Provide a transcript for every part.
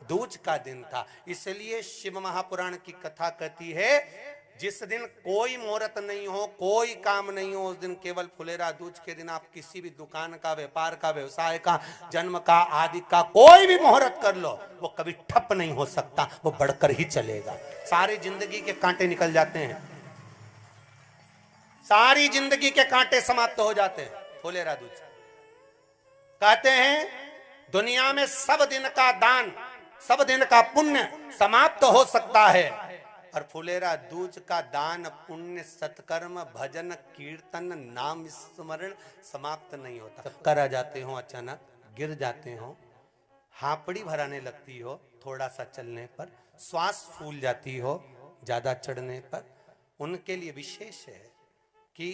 दूज का दिन था। इसलिए शिव महापुराण की कथा कहती है जिस दिन कोई मुहूर्त नहीं हो, कोई काम नहीं हो, उस दिन केवल फुलेरा दूज के दिन आप किसी भी दुकान का, व्यापार का, व्यवसाय का, जन्म का, आदि का कोई भी मुहूर्त कर लो, वो कभी ठप नहीं हो सकता, वो बढ़कर ही चलेगा। सारी जिंदगी के कांटे निकल जाते हैं, सारी जिंदगी के कांटे समाप्त हो जाते हैं फुलेरा दूज। कहते हैं दुनिया में सब दिन का दान, सब दिन का पुण्य समाप्त हो सकता है, और फुलेरा दूज का दान, पुण्य, सत्कर्म, भजन, कीर्तन, नाम स्मरण समाप्त नहीं होता। चक्कर आ जाते हो, अचानक गिर जाते हो, हापड़ी भराने लगती हो थोड़ा सा चलने पर, श्वास फूल जाती हो ज्यादा चढ़ने पर, उनके लिए विशेष है कि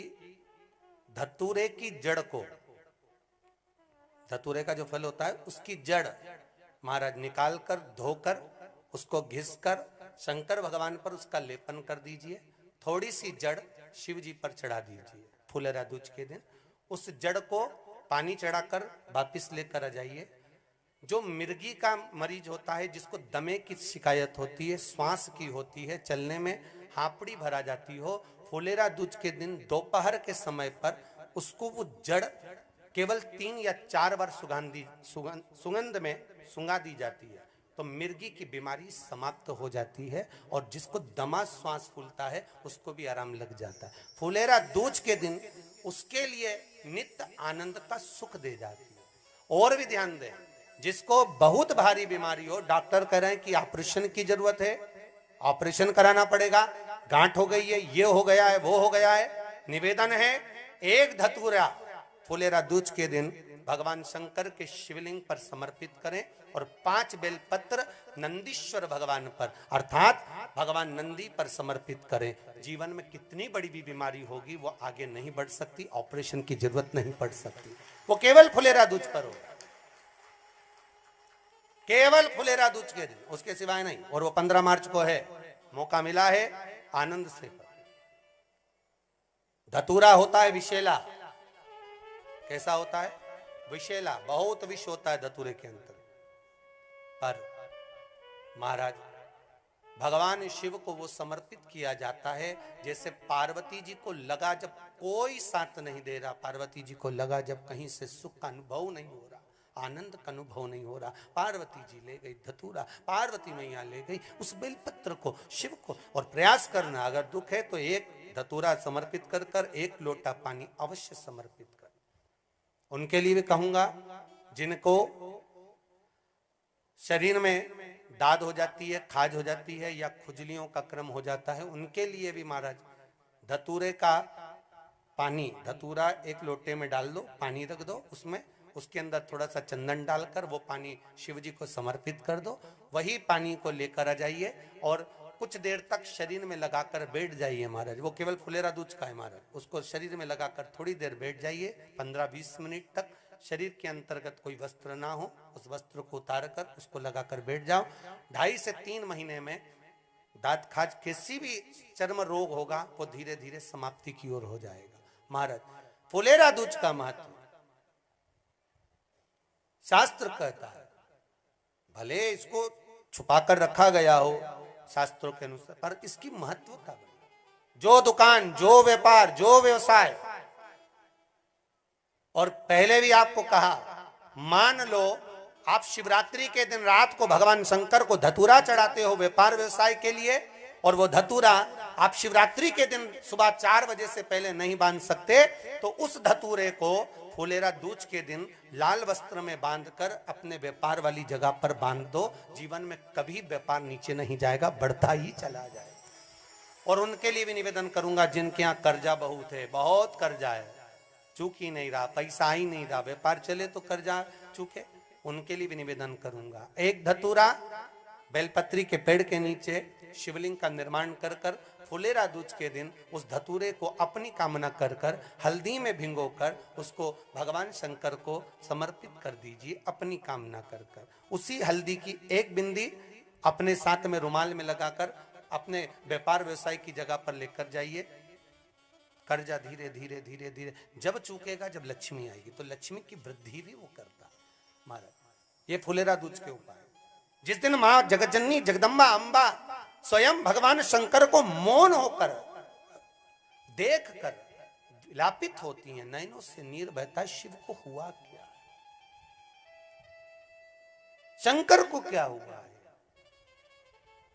धतूरे की जड़ को, धतूरे का जो फल होता है उसकी जड़ महाराज निकाल कर, धोकर, उसको घिसकर शंकर भगवान पर उसका लेपन कर दीजिए। थोड़ी सी जड़ शिव जी पर चढ़ा दीजिए फुलेरा दूज के दिन। उस जड़ को पानी चढ़ाकर वापिस लेकर आ जाइए। जो मिर्गी का मरीज होता है, जिसको दमे की शिकायत होती है, श्वास की होती है, चलने में हापड़ी भरा जाती हो, फुलेरा दूज के दिन दोपहर के समय पर उसको वो जड़ केवल 3 या 4 बार सुगंध में सुंगा दी जाती है, तो मिर्गी की बीमारी समाप्त हो जाती है, और जिसको दमा श्वास फूलता है उसको भी आराम लग जाता है। फुलेरा दूज के दिन उसके लिए नित्य आनंद का सुख दे जाती है। और भी ध्यान दें, जिसको बहुत भारी बीमारी हो, डॉक्टर कह रहे हैं कि ऑपरेशन की जरूरत है, ऑपरेशन कराना पड़ेगा, गांठ हो गई है, ये हो गया है, वो हो गया है, निवेदन है एक धतूरा फुलेरा दूज के दिन भगवान शंकर के शिवलिंग पर समर्पित करें, और 5 बेलपत्र नंदीश्वर भगवान पर अर्थात भगवान नंदी पर समर्पित करें। जीवन में कितनी बड़ी भी बीमारी होगी वो आगे नहीं बढ़ सकती, ऑपरेशन की जरूरत नहीं पड़ सकती, वो केवल फुलेरा दूज पर हो, केवल फुलेरा दूज के दिन, उसके सिवाय नहीं। और वो 15 मार्च को है, मौका मिला है, आनंद से। धतूरा होता है विषैला, कैसा होता है? विषैला, बहुत विष होता है धतूरे के अंदर। पर महाराज भगवान शिव को वो समर्पित किया जाता है, जैसे पार्वती जी को लगा जब कोई साथ नहीं दे रहा, पार्वती जी को लगा जब कहीं से सुख का अनुभव नहीं हो रहा, आनंद का अनुभव नहीं हो रहा, पार्वती जी ले गई धतूरा, पार्वती मैया ले गई उस बेलपत्र को शिव को। और प्रयास करना, अगर दुख है तो एक धतूरा समर्पित कर कर 1 लोटा पानी अवश्य समर्पित कर। उनके लिए भी कहूंगा जिनको शरीर में दाद हो जाती है, खाज हो जाती है, या खुजलियों का क्रम हो जाता है, उनके लिए भी महाराज धतूरे का पानी, धतूरा 1 लोटे में डाल दो, पानी रख दो उसमें, उसके अंदर थोड़ा सा चंदन डालकर वो पानी शिव जी को समर्पित कर दो। वही पानी को लेकर आ जाइए और कुछ देर तक शरीर में लगाकर बैठ जाइए महाराज। वो केवल फुलेरा दूज का है महाराज, उसको शरीर में लगाकर थोड़ी देर बैठ जाइए, 15-20 मिनट तक। शरीर के अंतर्गत कोई वस्त्र ना हो, उस वस्त्र को उतार कर उसको लगाकर बैठ जाओ। 2.5 से 3 महीने में दांत खाज, किसी भी चर्म रोग होगा वो धीरे धीरे समाप्ति की ओर हो जाएगा। महाराज फुलेरा दूज का महत्व शास्त्र कहता है, भले इसको छुपाकर रखा गया हो शास्त्रों के अनुसार, पर इसकी महत्व का जो दुकान, जो व्यापार, जो व्यवसाय, और पहले भी आपको कहा, मान लो आप शिवरात्रि के दिन रात को भगवान शंकर को धतूरा चढ़ाते हो व्यापार व्यवसाय के लिए, और वो धतूरा आप शिवरात्रि के दिन सुबह 4 बजे से पहले नहीं बांध सकते, तो उस धतूरे को फुलेरा दूज के दिन लाल वस्त्र में बांधकर अपने व्यापार वाली जगह पर बांध दो। जीवन में कभी व्यापार नीचे नहीं जाएगा, बढ़ता ही चला जाएगा। और उनके लिए भी निवेदन करूंगा जिनके यहाँ कर्जा बहुत है, बहुत कर्जा है, चूक ही नहीं रहा, पैसा ही नहीं रहा, व्यापार चले तो कर्जा चूके, उनके लिए भी निवेदन करूंगा, एक धतूरा बेलपत्री के पेड़ के नीचे शिवलिंग का निर्माण कर कर फुलेरा दूज के दिन उस धतूरे को अपनी कामना कर कर हल्दी में भिंगोकर उसको भगवान शंकर को समर्पित कर दीजिए अपनी कामना कर कर। उसी हल्दी की 1 बिंदी अपने साथ में रुमाल में लगाकर अपने व्यापार व्यवसाय की जगह पर लेकर जाइए। कर्जा धीरे धीरे धीरे धीरे जब चूकेगा, जब लक्ष्मी आएगी, तो लक्ष्मी की वृद्धि भी वो करता। महाराज ये फुलेरा दूज के उपाय, जिस दिन मां जगज्जननी जगदम्बा अंबा स्वयं भगवान शंकर को मौन होकर देख कर विलापित होती हैं, नैनों से नीर बहता, शिव को हुआ क्या, शंकर को क्या हुआ है,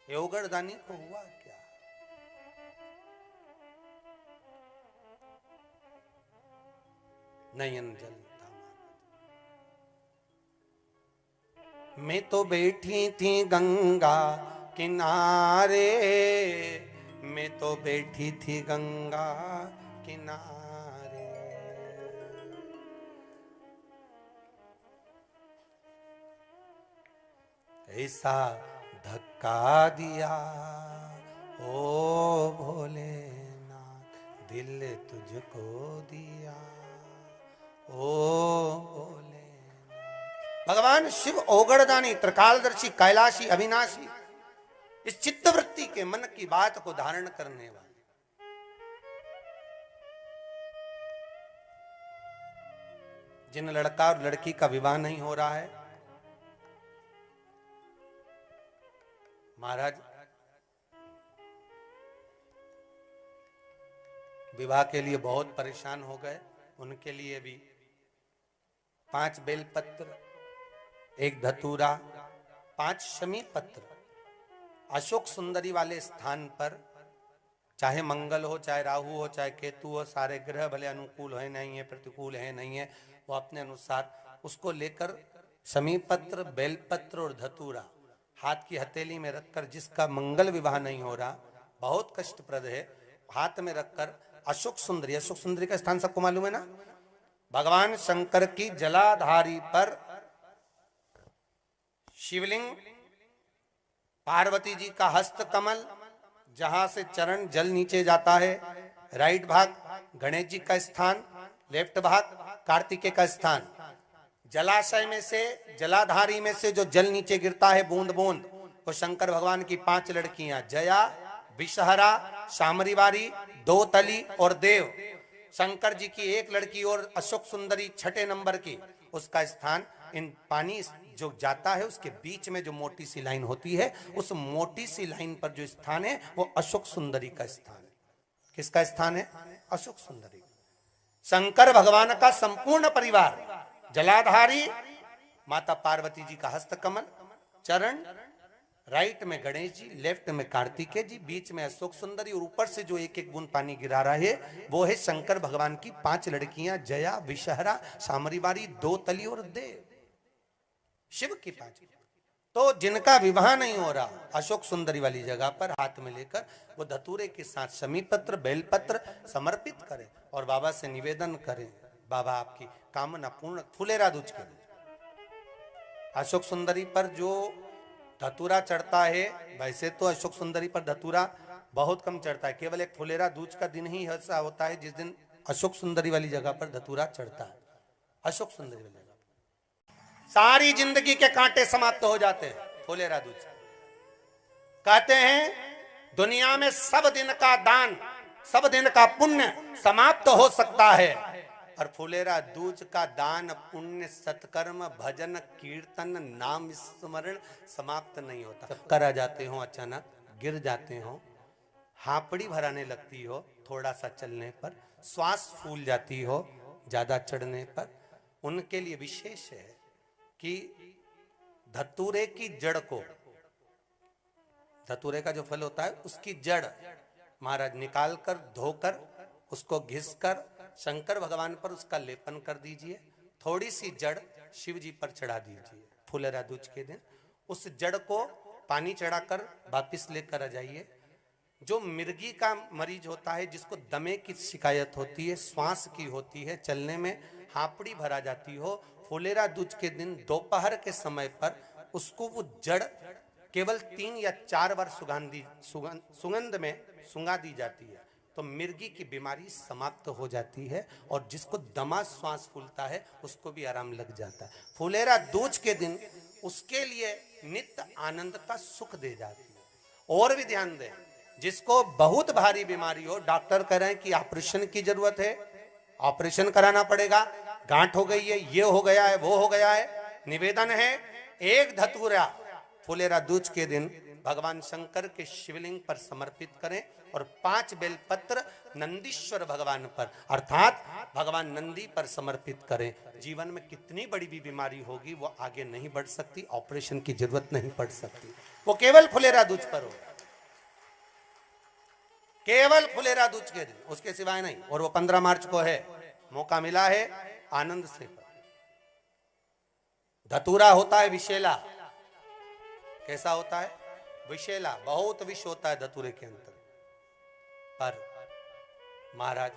योगरदानी को हुआ क्या। नयन जल था, मैं तो बैठी थी गंगा किनारे, मैं तो बैठी थी गंगा किनारे, ऐसा धक्का दिया ओ भोलेनाथ, दिल तुझको दिया ओ भोलेनाथ। भगवान शिव ओगड़दानी, त्रिकालदर्शी, कैलाशी, अविनाशी, इस चित्तवृत्ति के मन की बात को धारण करने वाले, जिन लड़का और लड़की का विवाह नहीं हो रहा है, महाराज विवाह के लिए बहुत परेशान हो गए, उनके लिए भी 5 बेलपत्र, 1 धतूरा, 5 शमी पत्र अशोक सुंदरी वाले स्थान पर, चाहे मंगल हो, चाहे राहु हो, चाहे केतु हो, सारे ग्रह भले अनुकूल है नहीं है, प्रतिकूल है नहीं है, वो अपने अनुसार उसको लेकर शमी पत्र, बेलपत्र और धतूरा हाथ की हथेली में रखकर, जिसका मंगल विवाह नहीं हो रहा, बहुत कष्टप्रद है, हाथ में रखकर अशोक सुंदरी, अशोक सुंदरी का स्थान सबको मालूम है ना, भगवान शंकर की जलाधारी पर शिवलिंग, पार्वती जी का हस्त कमल, जहां से चरण जल नीचे जाता है, राइट भाग गणेश जी का स्थान, लेफ्ट भाग कार्तिकेय का स्थान, जलाशय में से, जलाधारी में से जो जल नीचे गिरता है बूंद बूंद, वो शंकर भगवान की 5 लड़कियां, जया, विषहरा, शामरीवारी, दोतली और देव, शंकर जी की 1 लड़की और अशोक सुंदरी 6ठे नंबर की, उसका स्थान, इन पानी जो जाता है उसके बीच में जो मोटी सी लाइन होती है, उस मोटी सी लाइन पर जो स्थान है वो अशोक सुंदरी का स्थान है। किसका स्थान है? अशोक सुंदरी। शंकर भगवान का संपूर्ण परिवार, जलाधारी माता पार्वती जी का हस्तकमल, चरण, राइट में गणेश जी, लेफ्ट में कार्तिकेय जी, बीच में अशोक सुंदरी, और ऊपर से जो 1-1 बूंद पानी गिरा रहा है वो है शंकर भगवान की 5 लड़कियां, जया, विषहरा, शामरीवारी, दोतली और देव, शिव की 5। तो जिनका विवाह नहीं हो रहा, अशोक सुंदरी वाली जगह पर हाथ में लेकर वो धतूरे के साथ शमी पत्र, बेलपत्र समर्पित करें और बाबा से निवेदन करें, बाबा आपकी कामना पूर्ण, फुलेरा दूज करें। अशोक सुंदरी पर जो धतूरा चढ़ता है, वैसे तो अशोक सुंदरी पर धतूरा बहुत कम चढ़ता है, केवल एक फुलेरा दूज का दिन ही ऐसा होता है जिस दिन अशोक सुंदरी वाली जगह पर धतूरा चढ़ता है। अशोक सुंदरी वाली जगह सारी जिंदगी के कांटे समाप्त हो जाते हैं। फुलेरा दूज कहते हैं दुनिया में सब दिन का दान, सब दिन का पुण्य समाप्त हो सकता है, और फुलेरा दूज का दान, पुण्य, सत्कर्म, भजन, कीर्तन, नाम स्मरण समाप्त नहीं होता। करा जाते हो, अचानक गिर जाते हो, हापड़ी भराने लगती हो थोड़ा सा चलने पर, श्वास फूल जाती हो ज्यादा चढ़ने पर, उनके लिए विशेष है कि धतूरे की जड़ को, धतूरे का जो फल होता है उसकी जड़ महाराज निकाल कर, धोकर, उसको घिसकर शंकर भगवान पर उसका लेपन कर दीजिए, थोड़ी सी जड़ शिव जी पर चढ़ा दीजिए फुलेरा दूज के दिन। उस जड़ को पानी चढ़ाकर वापिस लेकर आ जाइए। जो मिर्गी का मरीज होता है, जिसको दमे की शिकायत होती है, श्वास की होती है, चलने में हापड़ी भरा जाती हो, फुलेरा दूज के दिन दोपहर के समय पर उसको वो जड़ केवल 3 या 4 बार सुगंध में सुंगा दी जाती है, तो मिर्गी की बीमारी समाप्त हो जाती है, और जिसको दमा श्वास फूलता है उसको भी आराम लग जाता है। फुलेरा दूज के दिन उसके लिए नित्य आनंद का सुख दे जाती है। और भी ध्यान दें, जिसको बहुत भारी बीमारी हो, डॉक्टर कह रहे हैं कि ऑपरेशन की जरूरत है, ऑपरेशन कराना पड़ेगा, गांठ हो गई है, ये हो गया है, वो हो गया है, निवेदन है 1 धतूरा फुलेरा दूज के दिन भगवान शंकर के शिवलिंग पर समर्पित करें और 5 बेलपत्र नंदीश्वर भगवान पर अर्थात भगवान नंदी पर समर्पित करें। जीवन में कितनी बड़ी भी बीमारी होगी वो आगे नहीं बढ़ सकती, ऑपरेशन की जरूरत नहीं पड़ सकती, वो केवल फुलेरा दूज पर हो, केवल फुलेरा दूज के दिन, उसके सिवाय नहीं। और वो 15 मार्च को है, मौका मिला है, आनंद से। धतूरा होता है विषैला, कैसा होता है? विषैला, बहुत विष होता है धतूरे के अंदर। पर महाराज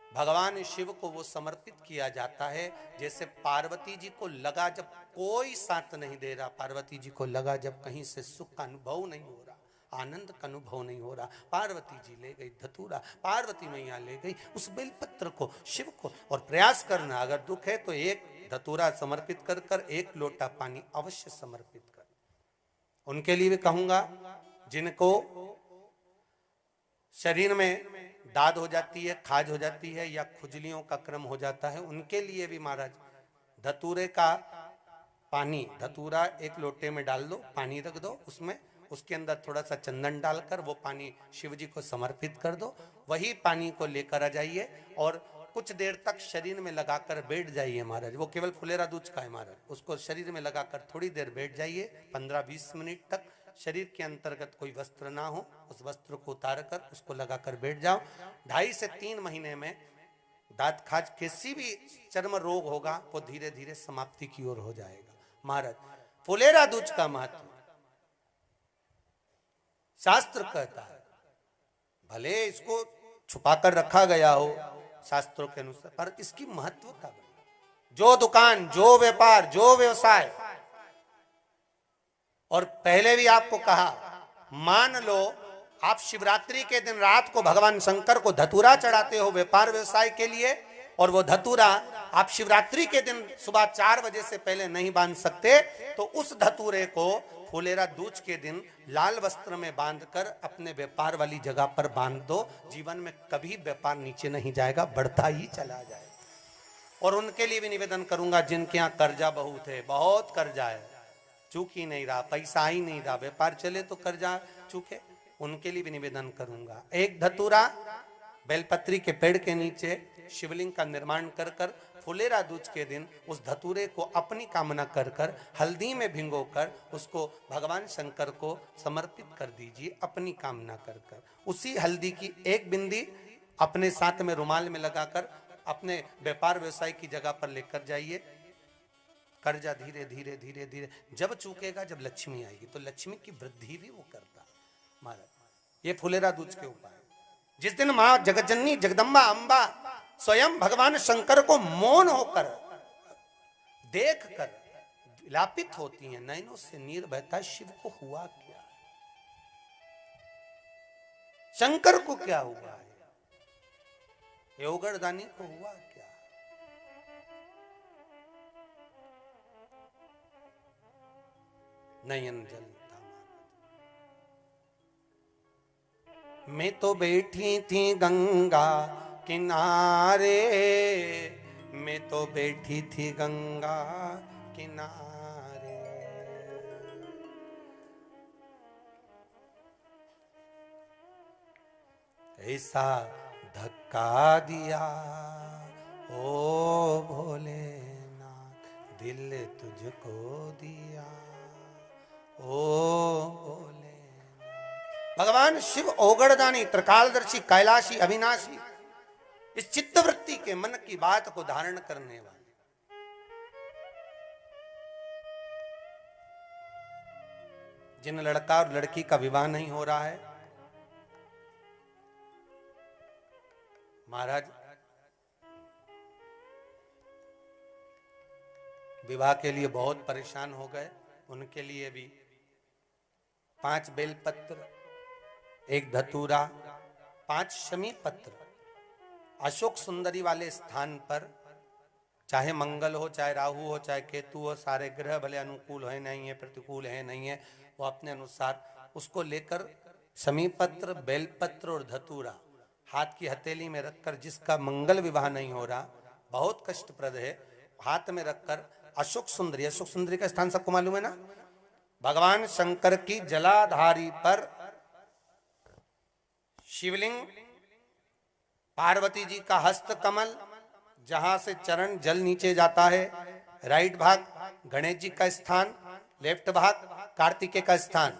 भगवान शिव को वो समर्पित किया जाता है जैसे पार्वती जी को लगा, जब कोई साथ नहीं दे रहा, पार्वती जी को लगा जब कहीं से सुख का अनुभव नहीं हो रहा, आनंद का अनुभव नहीं हो रहा, पार्वती जी ले गई धतूरा, पार्वती मैया ले गई उस बेलपत्र को, शिव को। और प्रयास करना, अगर दुख है तो एक धतूरा समर्पित कर कर 1 लोटा पानी अवश्य समर्पित कर। उनके लिए भी कहूंगा जिनको शरीर में दाद हो जाती है, खाज हो जाती है या खुजलियों का क्रम हो जाता है, उनके लिए भी महाराज धतूरे का पानी, धतूरा 1 लोटे में डाल दो, पानी रख दो उसमें, उसके अंदर थोड़ा सा चंदन डालकर वो पानी शिव जी को समर्पित कर दो। वही पानी को लेकर आ जाइए और कुछ देर तक शरीर में लगाकर बैठ जाइए महाराज। वो केवल फुलेरा दूज का है महाराज, उसको शरीर में लगाकर थोड़ी देर बैठ जाइए, 15-20 मिनट तक। शरीर के अंतर्गत कोई वस्त्र ना हो, उस वस्त्र को उतार कर उसको लगाकर बैठ जाओ। 2.5 से 3 महीने में दांत खाज, किसी भी चर्म रोग होगा वो धीरे धीरे समाप्ति की ओर हो जाएगा। महाराज फुलेरा दूज का महत्व शास्त्र कहता है, भले इसको छुपा कर रखा गया हो शास्त्रों के अनुसार, पर इसकी महत्वता, जो दुकान, जो व्यापार, जो व्यवसाय, और पहले भी आपको कहा, मान लो आप शिवरात्रि के दिन रात को भगवान शंकर को धतूरा चढ़ाते हो व्यापार व्यवसाय के लिए, और वो धतूरा आप शिवरात्रि के दिन सुबह 4 बजे से पहले नहीं बांध सकते, तो उस धतूरे को फुलेरा दूज के दिन लाल वस्त्र में बांधकर अपने व्यापार वाली जगह पर बांध दो। जीवन में कभी व्यापार नीचे नहीं जाएगा, बढ़ता ही चला जाएगा। और उनके लिए भी निवेदन करूंगा जिनके यहाँ कर्जा बहुत है, बहुत कर्जा है, चूक ही नहीं रहा, पैसा ही नहीं रहा, व्यापार चले तो कर्जा चूके, उनके लिए भी निवेदन करूंगा। 1 धतूरा बेलपत्री के पेड़ के नीचे शिवलिंग का निर्माण कर कर फुलेरा दूज के दिन उस धतूरे को अपनी कामना कर कर हल्दी में भिंगोकर उसको भगवान शंकर को समर्पित कर दीजिए अपनी कामना कर कर। उसी हल्दी की 1 बिंदी अपने साथ में रुमाल में लगाकर अपने व्यापार व्यवसाय की जगह पर लेकर जाइए। कर्जा धीरे धीरे धीरे धीरे जब चूकेगा, जब लक्ष्मी आएगी तो लक्ष्मी की वृद्धि भी वो करता महाराज। ये फुलेरा दूज के उपाय। जिस दिन मां जगतजननी जगदम्बा अंबा स्वयं भगवान शंकर को मौन होकर देख कर विलापित होती हैं, नैनों से नीर बहता, शिव को हुआ क्या, शंकर को क्या हुआ है, योगरदानी को हुआ क्या। नयन जलता, मैं तो बैठी थी गंगा किनारे, मैं तो बैठी थी गंगा किनारे, ऐसा धक्का दिया ओ भोलेनाथ, दिल तुझको दिया ओ भोले। भगवान शिव ओगड़दानी, त्रिकालदर्शी, कैलाशी, अविनाशी, इस चित्तवृत्ति के मन की बात को धारण करने वाले, जिन लड़का और लड़की का विवाह नहीं हो रहा है महाराज, विवाह के लिए बहुत परेशान हो गए, उनके लिए भी 5 बेलपत्र, 1 धतूरा, 5 शमी पत्र अशोक सुंदरी वाले स्थान पर, चाहे मंगल हो, चाहे राहु हो, चाहे केतु हो, सारे ग्रह भले अनुकूल है नहीं है, प्रतिकूल है नहीं है, वो अपने अनुसार उसको लेकर शमी पत्र, बेलपत्र और धतूरा हाथ की हथेली में रखकर, जिसका मंगल विवाह नहीं हो रहा, बहुत कष्टप्रद है, हाथ में रखकर अशोक सुंदरी, अशोक सुंदरी का स्थान सबको मालूम है ना, भगवान शंकर की जलाधारी पर शिवलिंग, पार्वती जी का हस्त कमल, जहां से चरण जल नीचे जाता है, राइट भाग गणेश जी का स्थान, लेफ्ट भाग कार्तिकेय का स्थान।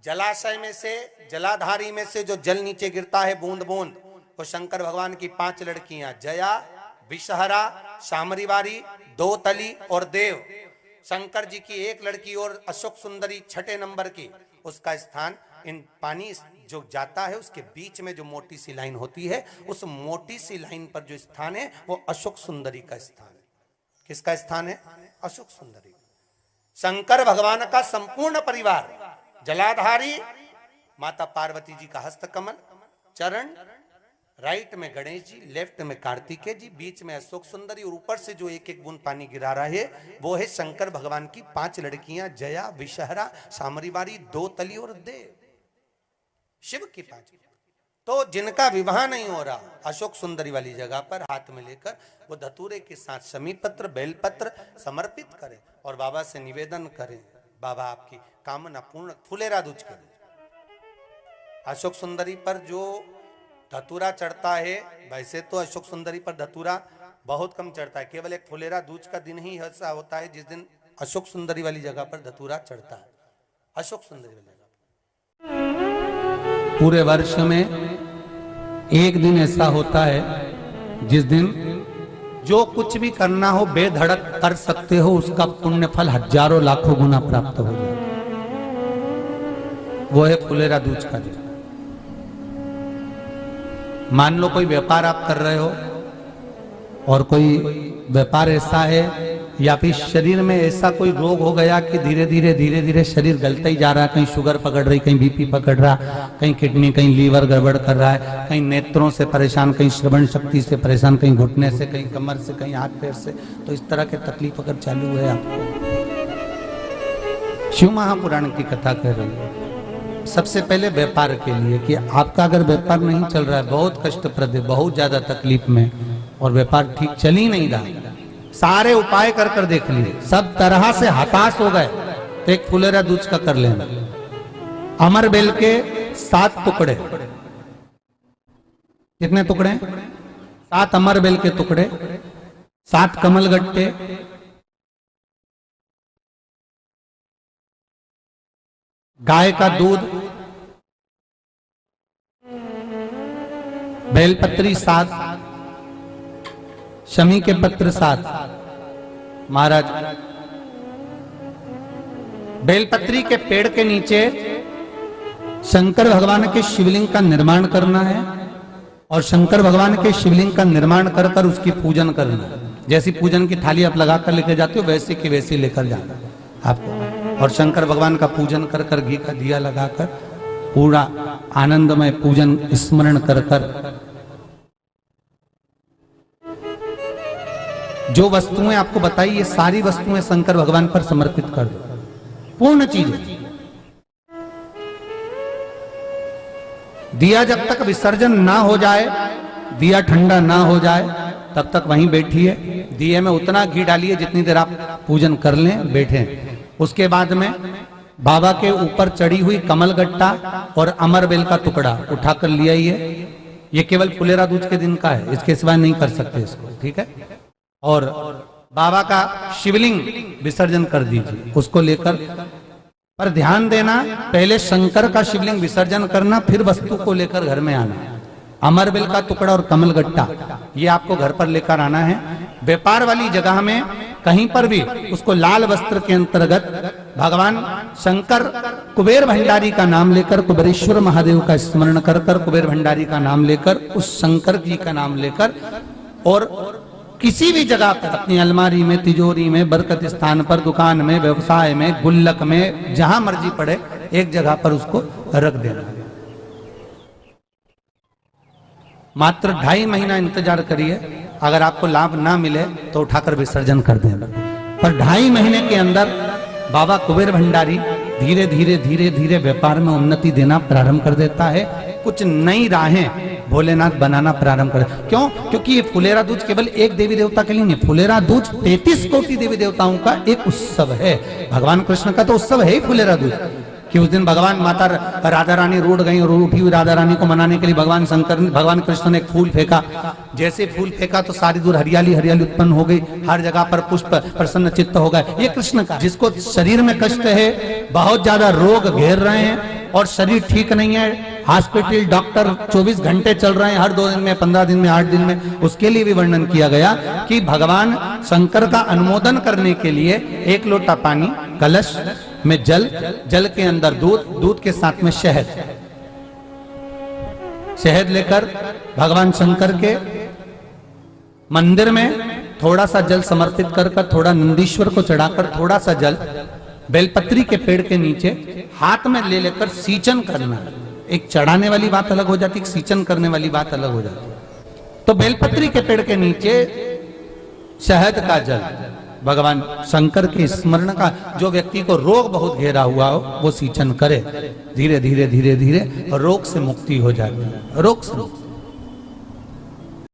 जलाशय में से, जलाधारी में से जो जल नीचे गिरता है बूंद बूंद, वो शंकर भगवान की 5 लड़कियां जया, विषहरा, शामरीवारी, दोतली और देव। शंकर जी की एक लड़की और अशोक सुंदरी 6 नंबर की, उसका स्थान इन पानी जो जाता है उसके बीच में जो मोटी सी लाइन होती है, उस मोटी सी लाइन पर जो स्थान है वो अशोक सुंदरी का स्थान है। किसका स्थान है? अशोक सुंदरी। शंकर भगवान का संपूर्ण परिवार, जलाधारी माता पार्वती जी का हस्तकमल, चरण, राइट में गणेश जी, लेफ्ट में कार्तिकेय जी, बीच में अशोक सुंदरी, और ऊपर से जो एक एक बूंद पानी गिरा रहा है वो है शंकर भगवान की 5 लड़कियां जया, विषहरा, शामरीवारी, दोतली और देव। शिव की 5। तो जिनका विवाह नहीं हो रहा, अशोक सुंदरी वाली जगह पर हाथ में लेकर वो धतूरे के साथ समी पत्र, बेलपत्र समर्पित करें और बाबा से निवेदन करें, बाबा आपकी कामना पूर्ण, फुलेरा दूज करें। अशोक सुंदरी पर जो धतूरा चढ़ता है, वैसे तो अशोक सुंदरी पर धतूरा बहुत कम चढ़ता है, केवल एक फुलेरा दूज का दिन ही ऐसा होता है जिस दिन अशोक सुंदरी वाली जगह पर धतूरा चढ़ता है। अशोक सुंदरी वाली जगह पूरे वर्ष में एक दिन ऐसा होता है जिस दिन जो कुछ भी करना हो बेधड़क कर सकते हो, उसका पुण्य फल हजारों लाखों गुना प्राप्त हो जाए। वो है फुलेरा दूज का दिन। मान लो कोई व्यापार आप कर रहे हो और कोई व्यापार ऐसा है या फिर शरीर में ऐसा कोई रोग हो गया कि धीरे धीरे शरीर गलता ही जा रहा है, कहीं शुगर पकड़ रही, कहीं बीपी पकड़ रहा, कहीं किडनी, कहीं लीवर गड़बड़ कर रहा है, कहीं नेत्रों से परेशान, कहीं श्रवण शक्ति से परेशान, कहीं घुटने से, कहीं कमर से, कहीं हाथ पैर से। तो इस तरह के तकलीफ अगर चालू है आपको, शिव महापुराण की कथा कह रही है। सबसे पहले व्यापार के लिए कि आपका अगर व्यापार नहीं चल रहा है, बहुत कष्टप्रद है, बहुत ज्यादा तकलीफ में, और व्यापार ठीक चल ही नहीं रहा, सारे उपाय कर कर देख लिए, सब तरह से हताश हो गए, तो एक फुलेरा दूज का कर लेना। अमर बेल के 7 टुकड़े, कितने टुकड़े? 7 अमर बेल के टुकड़े, 7 कमल गट्टे, गाय का दूध, बेलपत्री 7, शमी के पत्र 7। महाराज बेलपत्री के पेड़ के नीचे शंकर भगवान के शिवलिंग का निर्माण करना है और शंकर भगवान के शिवलिंग का निर्माण कर कर उसकी पूजन करना है। जैसी पूजन की थाली आप लगाकर लेकर जाते हो वैसे की वैसी लेकर जाना आपको, और शंकर भगवान का पूजन कर कर, घी का दिया लगाकर पूरा आनंदमय पूजन स्मरण कर कर जो वस्तुएं आपको बताई, ये सारी वस्तुएं शंकर भगवान पर समर्पित कर दो, पूर्ण चीजें। दिया जब तक विसर्जन ना हो जाए, दिया ठंडा ना हो जाए, तब तक वहीं बैठिए। दिए में उतना घी डालिए जितनी देर आप पूजन कर लें, बैठे। उसके बाद में बाबा के ऊपर चढ़ी हुई कमल गट्टा और अमर बेल का टुकड़ा उठाकर ले आइए। ये केवल फुलेरा दूज के दिन का है, इसके सिवा नहीं कर सकते इसको, ठीक है। और बाबा का शिवलिंग विसर्जन कर दीजिए, उसको लेकर, पर ध्यान देना पहले शंकर का शिवलिंग विसर्जन करना, फिर वस्तु को लेकर घर में आना। अमर बेल का टुकड़ा और कमल गट्टा ये आपको घर पर लेकर आना है। व्यापार वाली जगह में कहीं पर भी उसको लाल वस्त्र के अंतर्गत भगवान शंकर कुबेर भंडारी का नाम लेकर, कुबेरेश्वर महादेव का स्मरण कर कर, कुबेर भंडारी का नाम लेकर, उस शंकर जी का नाम लेकर, और किसी भी जगह पर अपनी अलमारी में, तिजोरी में, बरकत स्थान पर, दुकान में, व्यवसाय में, गुल्लक में, जहां मर्जी पड़े एक जगह पर उसको रख देना। मात्र 2.5 महीना इंतजार करिए, अगर आपको लाभ ना मिले तो उठाकर विसर्जन कर देना। पर 2.5 महीने के अंदर बाबा कुबेर भंडारी धीरे धीरे व्यापार में उन्नति देना प्रारंभ कर देता है। कुछ नई राहें भोलेनाथ बनाना प्रारंभ कर। क्यों? क्योंकि ये फुलेरा दूज केवल एक देवी देवता के लिए नहीं, फुलेरा दूज 33 कोटि देवी देवताओं का एक उत्सव है। भगवान कृष्ण का तो उत्सव है ही फुलेरा दूज, कि उस दिन भगवान माता राधा रानी रूठ गई और उठी हुई राधा रानी को मनाने के लिए भगवान कृष्ण ने एक फूल फेंका। जैसे फूल फेंका तो सारी दूर हरियाली हरियाली उत्पन्न हो गई, हर जगह पर पुष्प प्रसन्न चित्त हो गए। ये कृष्ण का, जिसको शरीर में कष्ट है, बहुत ज्यादा रोग घेर रहे हैं और शरीर ठीक नहीं है, हॉस्पिटल डॉक्टर 24 घंटे चल रहे हैं, हर 2 दिन में, 15 दिन में, 8 दिन में, उसके लिए भी वर्णन किया गया कि भगवान शंकर का अनुमोदन करने के लिए 1 लोटा पानी, कलश में जल, जल के अंदर दूध, दूध के साथ में शहद, शहद लेकर भगवान शंकर के मंदिर में थोड़ा सा जल समर्पित कर थोड़ा नंदीश्वर को चढ़ाकर थोड़ा सा जल बेलपत्री के पेड़ के नीचे हाथ में ले लेकर सींचन करना। एक चढ़ाने वाली बात अलग हो जाती, एक सींचन करने वाली बात अलग हो जाती। तो बेलपत्री के पेड़ के नीचे शहद का जल, भगवान शंकर के स्मरण का, जो व्यक्ति को रोग बहुत घेरा हुआ हो वो सींचन करे, धीरे धीरे धीरे धीरे रोग से मुक्ति हो जाती है, रोग से मुक्ति।